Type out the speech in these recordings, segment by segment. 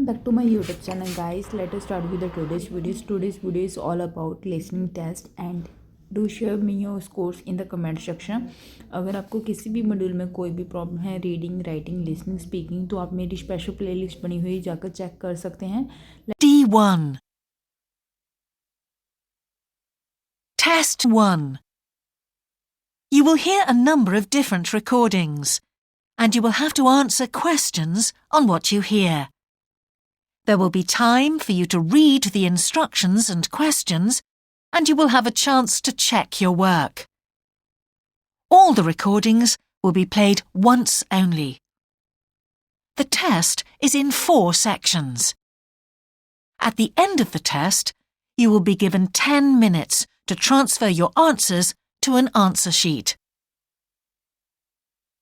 Welcome back to my YouTube channel, guys. Let us start with the today's videos. Today's video is all about listening test and do share me your scores in the comment section. अगर आपको किसी भी module में कोई भी problem है reading, writing, listening, speaking, तो आप मेरी स्पेशल प्लेलिस्ट बनी हुई जाकर चेक कर सकते हैं. D1 Test 1. You will hear a number of different recordings, and you will have to answer questions on what you hear. There will be time for you to read the instructions and questions, and you will have a chance to check your work. All the recordings will be played once only. The test is in 4 sections. At the end of the test, you will be given 10 minutes to transfer your answers to an answer sheet.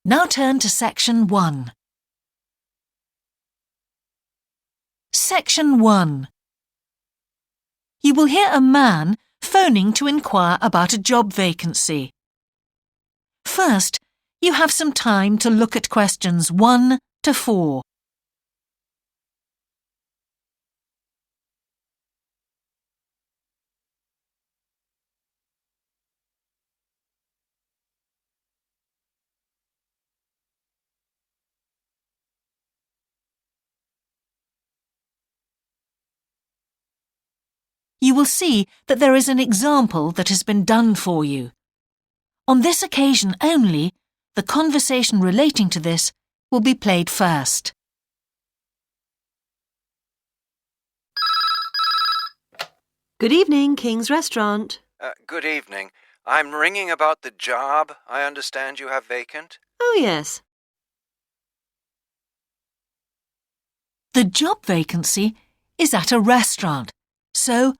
Now turn to Section 1. Section 1. You will hear a man phoning to inquire about a job vacancy. First, you have some time to look at questions 1 to 4. You will see that there is an example that has been done for you. On this occasion only, the conversation relating to this will be played first. Good evening, King's Restaurant. Good evening. I'm ringing about the job I understand you have vacant. Oh, yes. The job vacancy is at a restaurant, so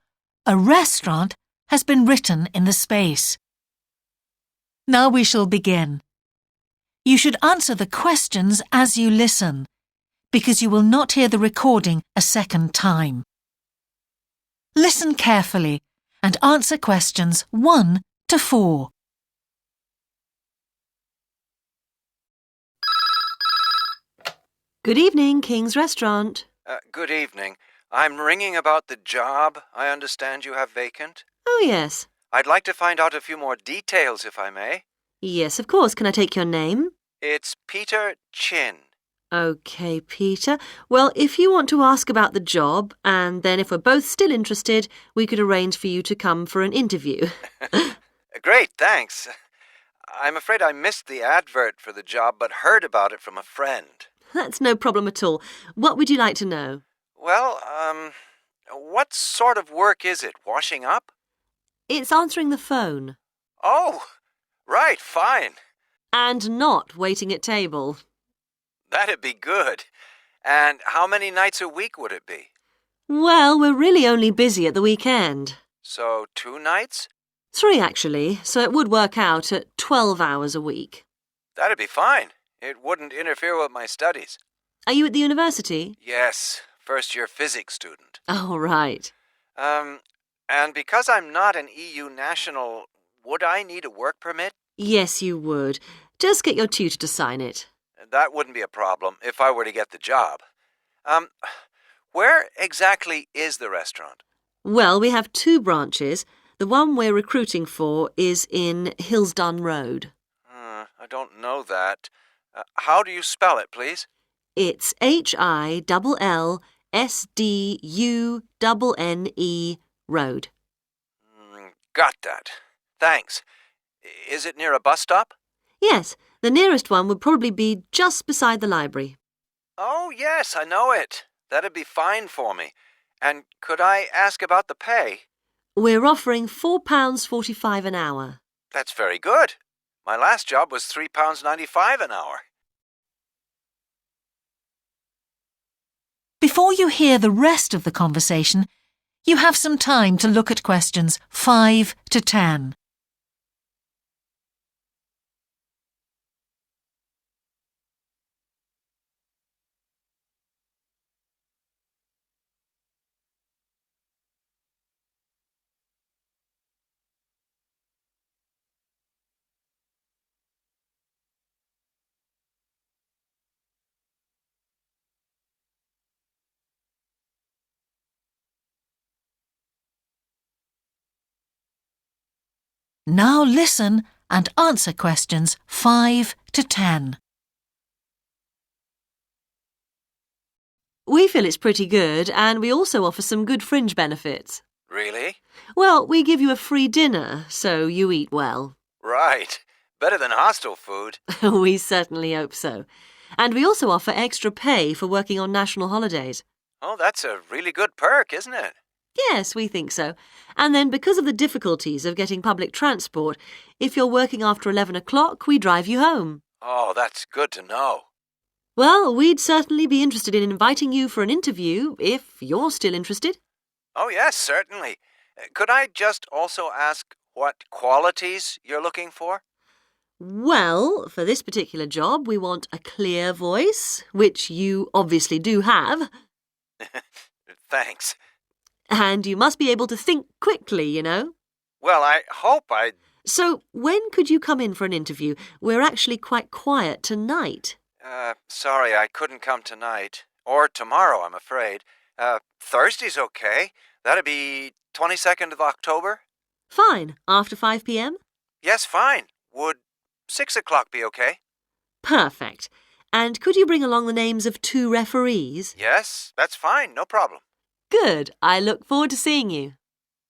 a restaurant has been written in the space. Now we shall begin. You should answer the questions as you listen, because you will not hear the recording a second time. Listen carefully and answer questions 1 to 4. Good evening, King's Restaurant. Good evening. I'm ringing about the job I understand you have vacant. Oh, yes. I'd like to find out a few more details, if I may. Yes, of course. Can I take your name? It's Peter Chin. OK, Peter. Well, if you want to ask about the job, and then if we're both still interested, we could arrange for you to come for an interview. Great, thanks. I'm afraid I missed the advert for the job, but heard about it from a friend. That's no problem at all. What would you like to know? Well, what sort of work is it? Washing up? It's answering the phone. Oh, right, fine. And not waiting at table. That'd be good. And how many nights a week would it be? Well, we're really only busy at the weekend. So 2 nights? 3, actually, so it would work out at 12 hours a week. That'd be fine. It wouldn't interfere with my studies. Are you at the university? Yes, first-year physics student. Oh, right. And because I'm not an EU national, would I need a work permit? Yes, you would. Just get your tutor to sign it. That wouldn't be a problem if I were to get the job. Where exactly is the restaurant? Well, we have 2 branches. The one we're recruiting for is in Hillsdon Road. I don't know that. How do you spell it, please? It's HILLSDUNNE Road. Got that. Thanks. Is it near a bus stop? Yes, the nearest one would probably be just beside the library. Oh, yes, I know it. That'd be fine for me. And could I ask about the pay? We're offering £4.45 an hour. That's very good. My last job was £3.95 an hour. Before you hear the rest of the conversation, you have some time to look at questions 5 to 10. Now listen and answer questions 5 to 10. We feel it's pretty good, and we also offer some good fringe benefits. Really? Well, we give you a free dinner, so you eat well. Right. Better than hostel food. We certainly hope so. And we also offer extra pay for working on national holidays. Oh, that's a really good perk, isn't it? Yes, we think so. And then because of the difficulties of getting public transport, if you're working after 11 o'clock, we drive you home. Oh, that's good to know. Well, we'd certainly be interested in inviting you for an interview if you're still interested. Oh, yes, certainly. Could I just also ask what qualities you're looking for? Well, for this particular job, we want a clear voice, which you obviously do have. Thanks. And you must be able to think quickly, you know. Well, I hope I... So, when could you come in for an interview? We're actually quite quiet tonight. Sorry, I couldn't come tonight. Or tomorrow, I'm afraid. Thursday's okay. That'd be 22nd of October? Fine. After 5 p.m? Yes, fine. Would 6 o'clock be okay? Perfect. And could you bring along the names of 2 referees? Yes, that's fine. No problem. Good. I look forward to seeing you.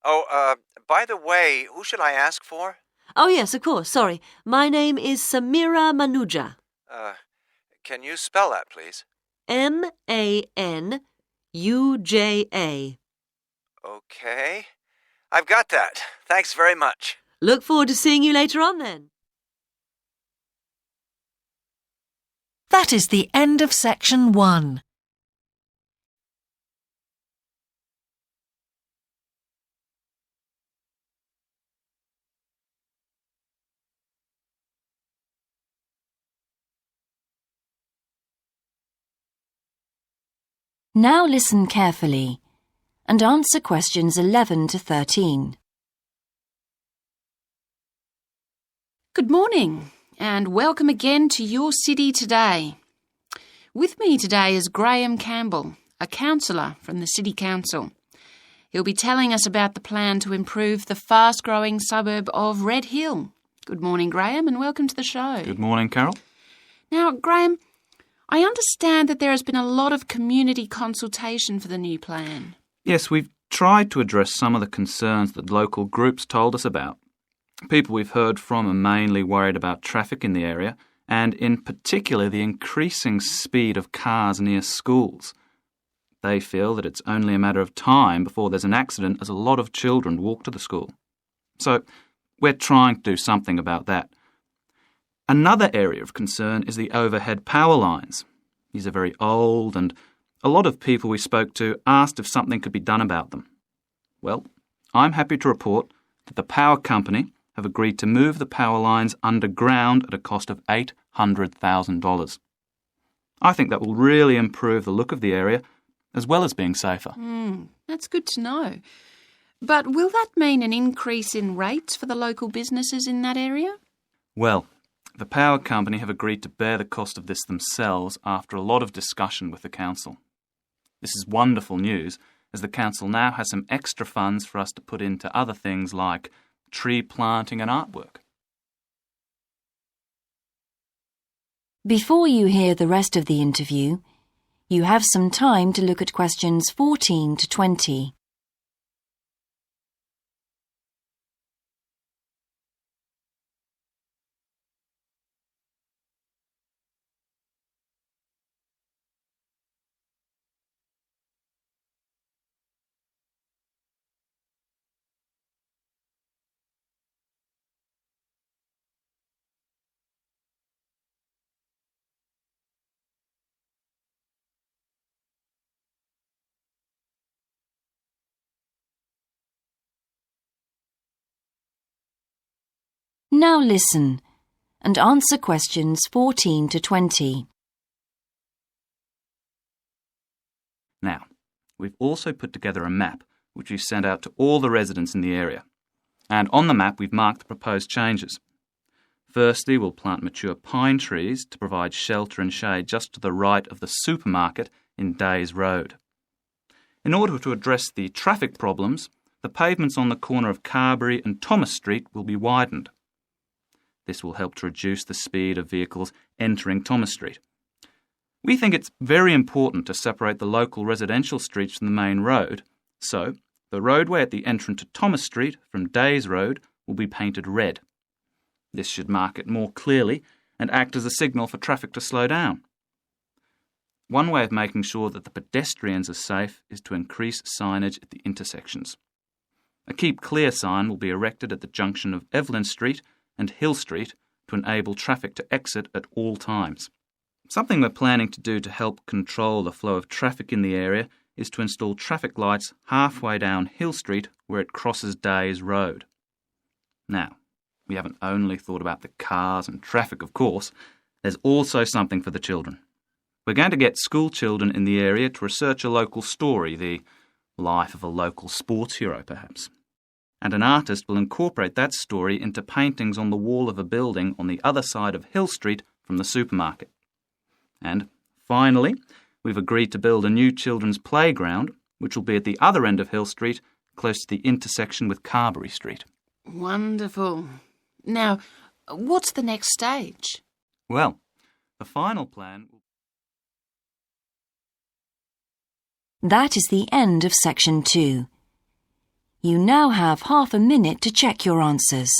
Oh, by the way, who should I ask for? Oh, yes, of course. Sorry. My name is Samira Manuja. Can you spell that, please? Manuja. Okay. I've got that. Thanks very much. Look forward to seeing you later on then. That is the end of section 1. Now listen carefully and answer questions 11 to 13. Good morning and welcome again to Your City Today. With me today is Graham Campbell, a councillor from the City Council. He'll be telling us about the plan to improve the fast-growing suburb of Red Hill. Good morning, Graham, and welcome to the show. Good morning, Carol. Now, Graham, I understand that there has been a lot of community consultation for the new plan. Yes, we've tried to address some of the concerns that local groups told us about. People we've heard from are mainly worried about traffic in the area and, in particular, the increasing speed of cars near schools. They feel that it's only a matter of time before there's an accident as a lot of children walk to the school. So, we're trying to do something about that. Another area of concern is the overhead power lines. These are very old, and a lot of people we spoke to asked if something could be done about them. Well, I'm happy to report that the power company have agreed to move the power lines underground at a cost of $800,000. I think that will really improve the look of the area, as well as being safer. That's good to know. But will that mean an increase in rates for the local businesses in that area? Well, the power company have agreed to bear the cost of this themselves after a lot of discussion with the council. This is wonderful news, as the council now has some extra funds for us to put into other things like tree planting and artwork. Before you hear the rest of the interview, you have some time to look at questions 14 to 20. Now listen and answer questions 14 to 20. Now, we've also put together a map which we've sent out to all the residents in the area. And on the map we've marked the proposed changes. Firstly, we'll plant mature pine trees to provide shelter and shade just to the right of the supermarket in Days Road. In order to address the traffic problems, the pavements on the corner of Carberry and Thomas Street will be widened. This will help to reduce the speed of vehicles entering Thomas Street. We think it's very important to separate the local residential streets from the main road, so the roadway at the entrance to Thomas Street from Days Road will be painted red. This should mark it more clearly and act as a signal for traffic to slow down. One way of making sure that the pedestrians are safe is to increase signage at the intersections. A Keep Clear sign will be erected at the junction of Evelyn Street and Hill Street to enable traffic to exit at all times. Something we're planning to do to help control the flow of traffic in the area is to install traffic lights halfway down Hill Street where it crosses Days Road. Now, we haven't only thought about the cars and traffic, of course. There's also something for the children. We're going to get school children in the area to research a local story, the life of a local sports hero, perhaps. And an artist will incorporate that story into paintings on the wall of a building on the other side of Hill Street from the supermarket. And finally, we've agreed to build a new children's playground, which will be at the other end of Hill Street, close to the intersection with Carberry Street. Wonderful. Now, what's the next stage? Well, the final plan... That is the end of section 2. You now have half a minute to check your answers.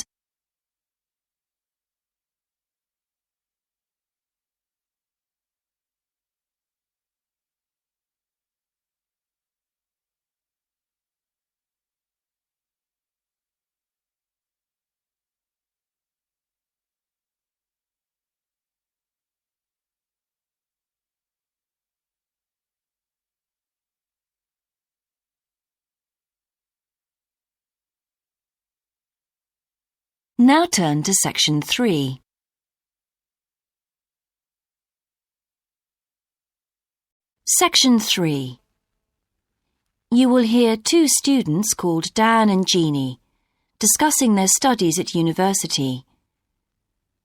Now turn to section 3. Section 3. You will hear two students called Dan and Jeannie discussing their studies at university.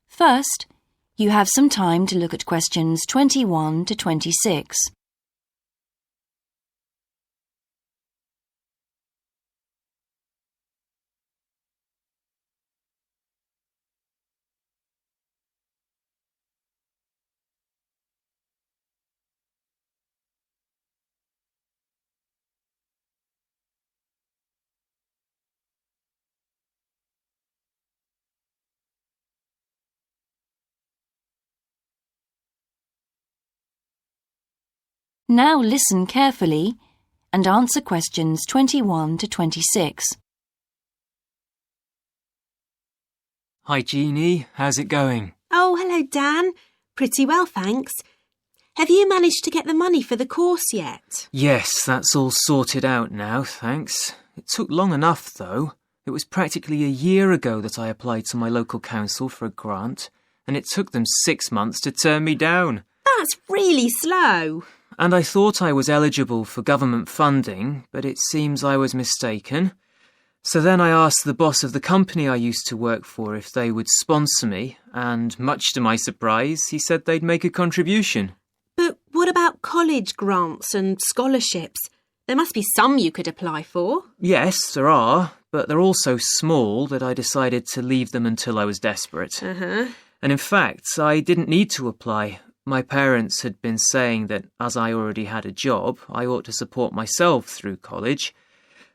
First, you have some time to look at questions 21 to 26. Now listen carefully and answer questions 21 to 26. Hi Jeannie, how's it going? Oh, hello, Dan. Pretty well, thanks. Have you managed to get the money for the course yet? Yes, that's all sorted out now, thanks. It took long enough, though. It was practically a year ago that I applied to my local council for a grant, and it took them 6 months to turn me down. That's really slow. And I thought I was eligible for government funding, but it seems I was mistaken. So then I asked the boss of the company I used to work for if they would sponsor me, and much to my surprise, he said they'd make a contribution. But what about college grants and scholarships? There must be some you could apply for. Yes, there are, but they're all so small that I decided to leave them until I was desperate. And in fact, I didn't need to apply. My parents had been saying that as I already had a job, I ought to support myself through college.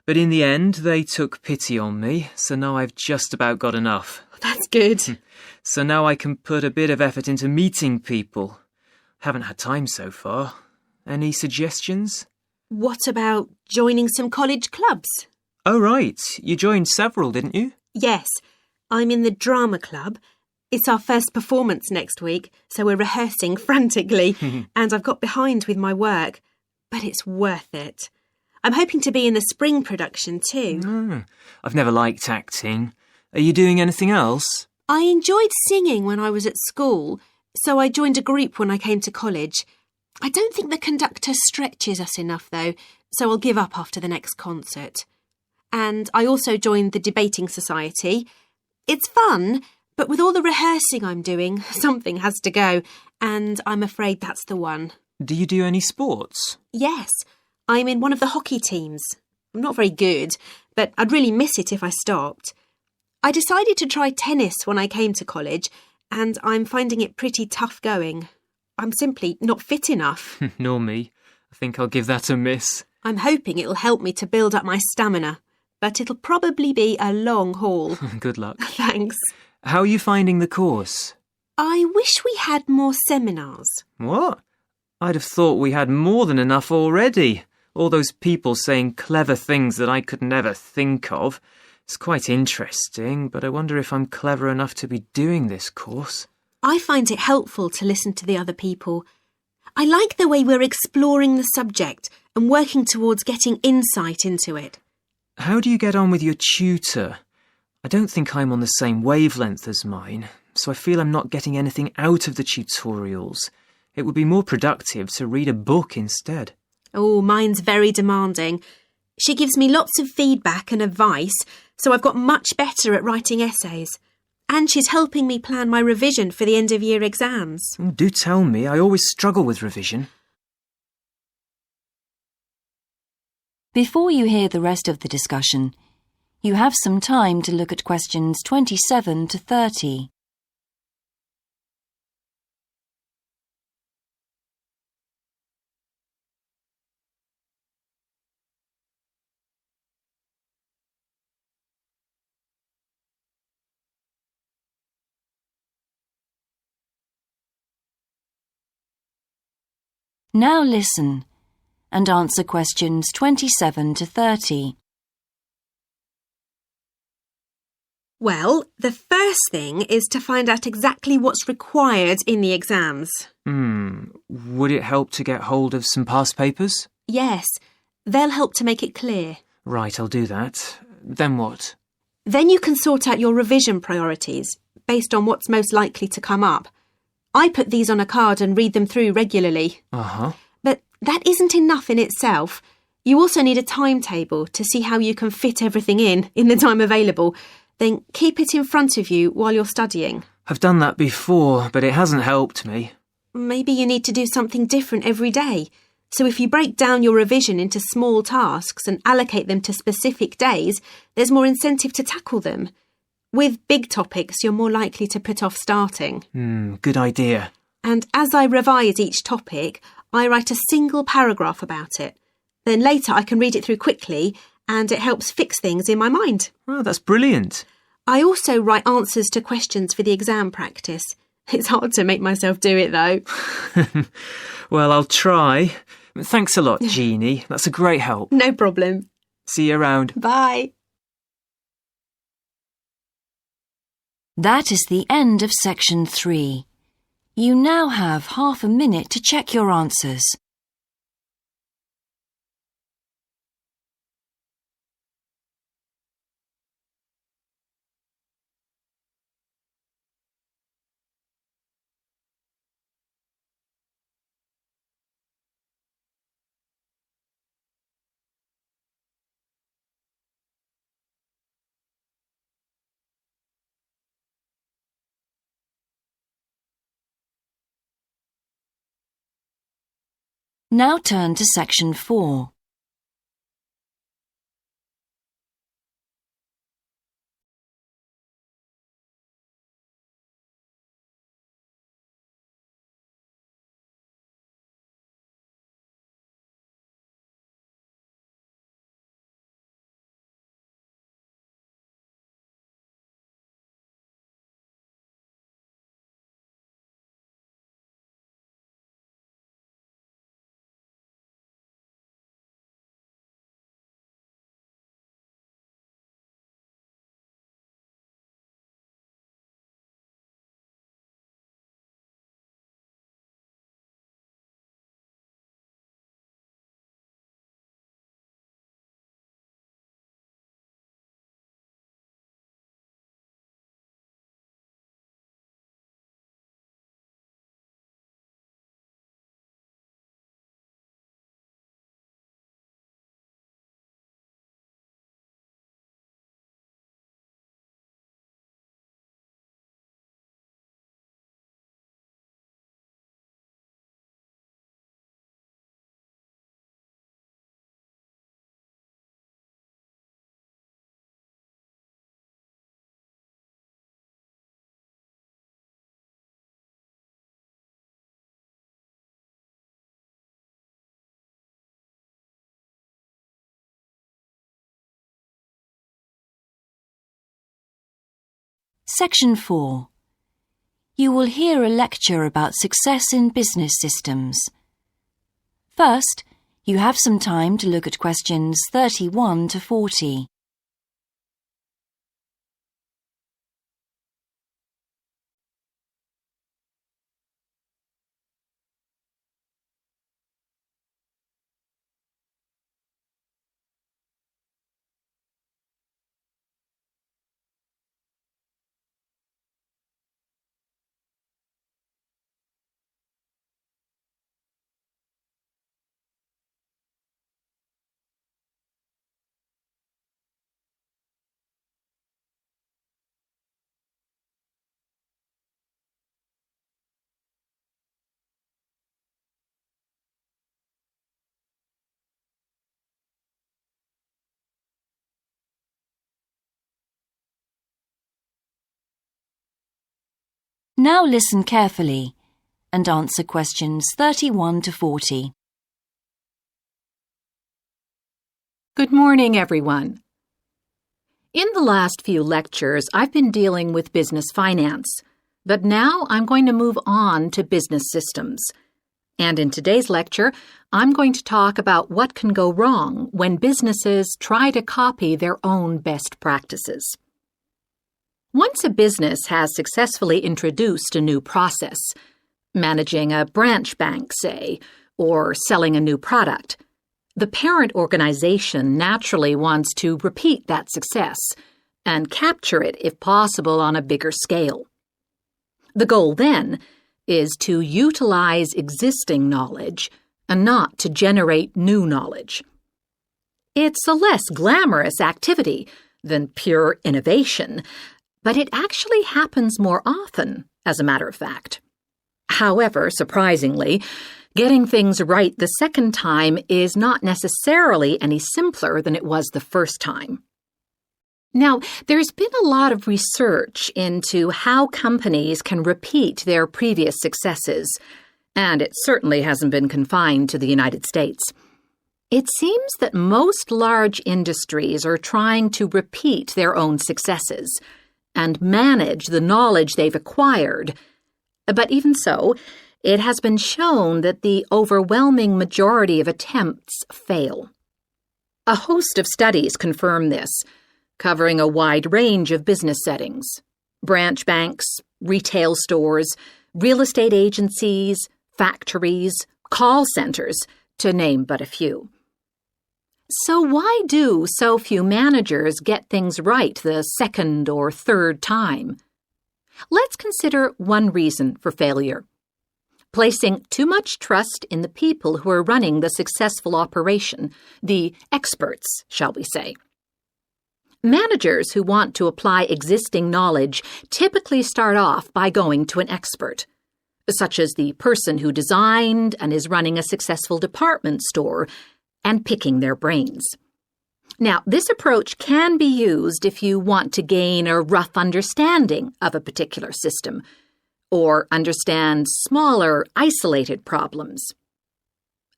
But in the end, they took pity on me, so now I've just about got enough. That's good. So now I can put a bit of effort into meeting people. Haven't had time so far. Any suggestions? What about joining some college clubs? Oh, right. You joined several, didn't you? Yes. I'm in the drama club. It's our first performance next week, so we're rehearsing frantically, and I've got behind with my work. But it's worth it. I'm hoping to be in the spring production too. I've never liked acting. Are you doing anything else? I enjoyed singing when I was at school, so I joined a group when I came to college. I don't think the conductor stretches us enough, though, so I'll give up after the next concert. And I also joined the debating society. It's fun, but with all the rehearsing I'm doing, something has to go, and I'm afraid that's the one. Do you do any sports? Yes, I'm in one of the hockey teams. I'm not very good, but I'd really miss it if I stopped. I decided to try tennis when I came to college, and I'm finding it pretty tough going. I'm simply not fit enough. Nor me. I think I'll give that a miss. I'm hoping it'll help me to build up my stamina, but it'll probably be a long haul. Good luck. Thanks. How are you finding the course? I wish we had more seminars. What? I'd have thought we had more than enough already. All those people saying clever things that I could never think of. It's quite interesting, but I wonder if I'm clever enough to be doing this course. I find it helpful to listen to the other people. I like the way we're exploring the subject and working towards getting insight into it. How do you get on with your tutor? I don't think I'm on the same wavelength as mine, so I feel I'm not getting anything out of the tutorials. It would be more productive to read a book instead. Oh, mine's very demanding. She gives me lots of feedback and advice, so I've got much better at writing essays. And she's helping me plan my revision for the end-of-year exams. Do tell me, I always struggle with revision. Before you hear the rest of the discussion, you have some time to look at questions 27 to 30. Now listen and answer questions 27 to 30. Well, the first thing is to find out exactly what's required in the exams. Would it help to get hold of some past papers? Yes, they'll help to make it clear. Right, I'll do that. Then what? Then you can sort out your revision priorities based on what's most likely to come up. I put these on a card and read them through regularly. But that isn't enough in itself. You also need a timetable to see how you can fit everything in the time available. Then keep it in front of you while you're studying. I've done that before, but it hasn't helped me. Maybe you need to do something different every day. So if you break down your revision into small tasks and allocate them to specific days, there's more incentive to tackle them. With big topics, you're more likely to put off starting. Good idea. And as I revise each topic, I write a single paragraph about it. Then later I can read it through quickly, and it helps fix things in my mind. Oh, that's brilliant. I also write answers to questions for the exam practice. It's hard to make myself do it, though. Well, I'll try. Thanks a lot, Jeannie. That's a great help. No problem. See you around. Bye. That is the end of section 3. You now have half a minute to check your answers. Now turn to section 4. Section 4. You will hear a lecture about success in business systems. First, you have some time to look at questions 31 to 40. Now listen carefully and answer questions 31 to 40. Good morning, everyone. In the last few lectures, I've been dealing with business finance, but now I'm going to move on to business systems. And in today's lecture, I'm going to talk about what can go wrong when businesses try to copy their own best practices. Once a business has successfully introduced a new process, managing a branch bank, say, or selling a new product, the parent organization naturally wants to repeat that success and capture it, if possible, on a bigger scale. The goal, then, is to utilize existing knowledge and not to generate new knowledge. It's a less glamorous activity than pure innovation, but it actually happens more often, as a matter of fact. However, surprisingly, getting things right the second time is not necessarily any simpler than it was the first time. Now, there's been a lot of research into how companies can repeat their previous successes, and it certainly hasn't been confined to the United States. It seems that most large industries are trying to repeat their own successes and manage the knowledge they've acquired. But even so, it has been shown that the overwhelming majority of attempts fail. A host of studies confirm this, covering a wide range of business settings: branch banks, retail stores, real estate agencies, factories, call centers, to name but a few. So why do so few managers get things right the second or third time? Let's consider one reason for failure: placing too much trust in the people who are running the successful operation, the experts, shall we say. Managers who want to apply existing knowledge typically start off by going to an expert, such as the person who designed and is running a successful department store, and picking their brains. Now, this approach can be used if you want to gain a rough understanding of a particular system, or understand smaller, isolated problems.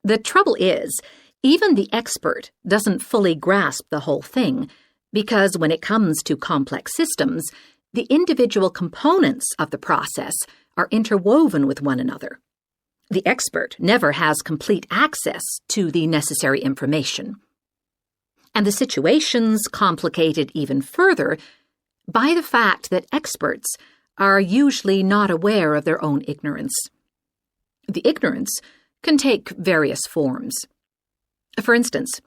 The trouble is, even the expert doesn't fully grasp the whole thing, because when it comes to complex systems, the individual components of the process are interwoven with one another. The expert never has complete access to the necessary information. And the situation's complicated even further by the fact that experts are usually not aware of their own ignorance. The ignorance can take various forms. For instance,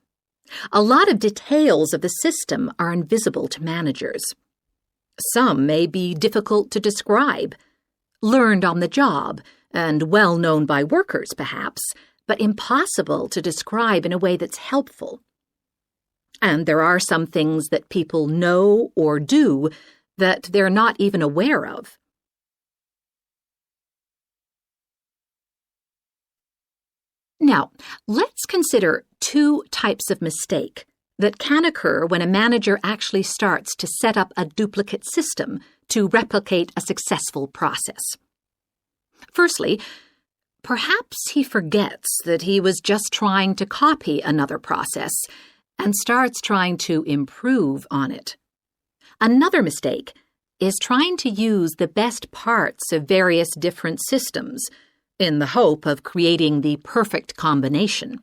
a lot of details of the system are invisible to managers. Some may be difficult to describe, learned on the job, and well known by workers, perhaps, but impossible to describe in a way that's helpful. And there are some things that people know or do that they're not even aware of. Now, let's consider two types of mistake that can occur when a manager actually starts to set up a duplicate system to replicate a successful process. Firstly, perhaps he forgets that he was just trying to copy another process and starts trying to improve on it. Another mistake is trying to use the best parts of various different systems in the hope of creating the perfect combination.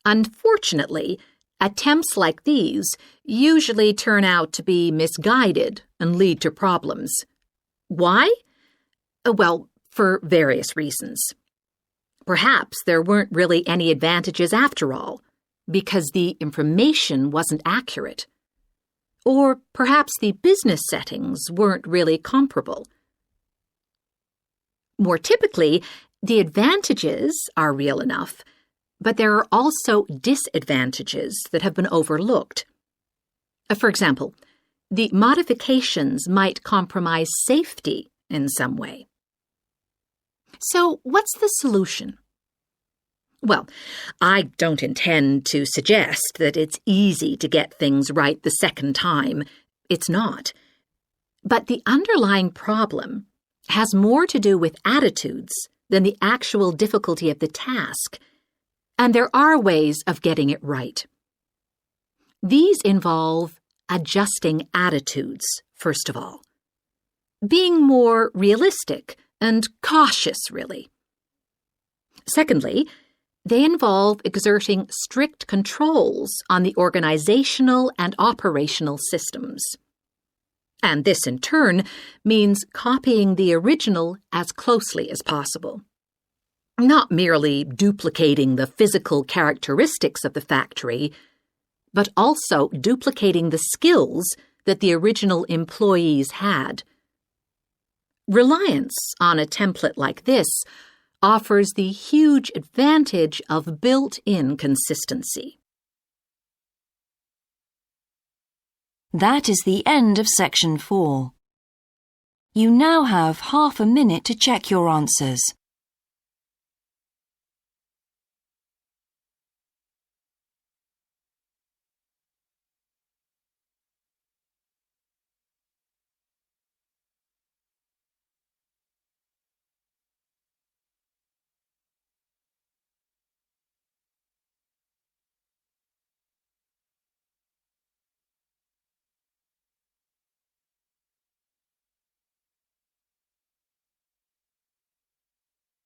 Unfortunately, attempts like these usually turn out to be misguided and lead to problems. Why? Well, for various reasons. Perhaps there weren't really any advantages after all, because the information wasn't accurate. Or perhaps the business settings weren't really comparable. More typically, the advantages are real enough, but there are also disadvantages that have been overlooked. For example, the modifications might compromise safety in some way. So, what's the solution? Well, I don't intend to suggest that it's easy to get things right the second time. It's not. But the underlying problem has more to do with attitudes than the actual difficulty of the task, and there are ways of getting it right. These involve adjusting attitudes, first of all. Being more realistic and cautious, really. Secondly, they involve exerting strict controls on the organizational and operational systems. And this, in turn, means copying the original as closely as possible. Not merely duplicating the physical characteristics of the factory, but also duplicating the skills that the original employees had. Reliance on a template like this offers the huge advantage of built-in consistency. That is the end of section 4. You now have half a minute to check your answers.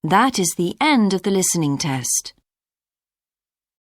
That is the end of the listening test.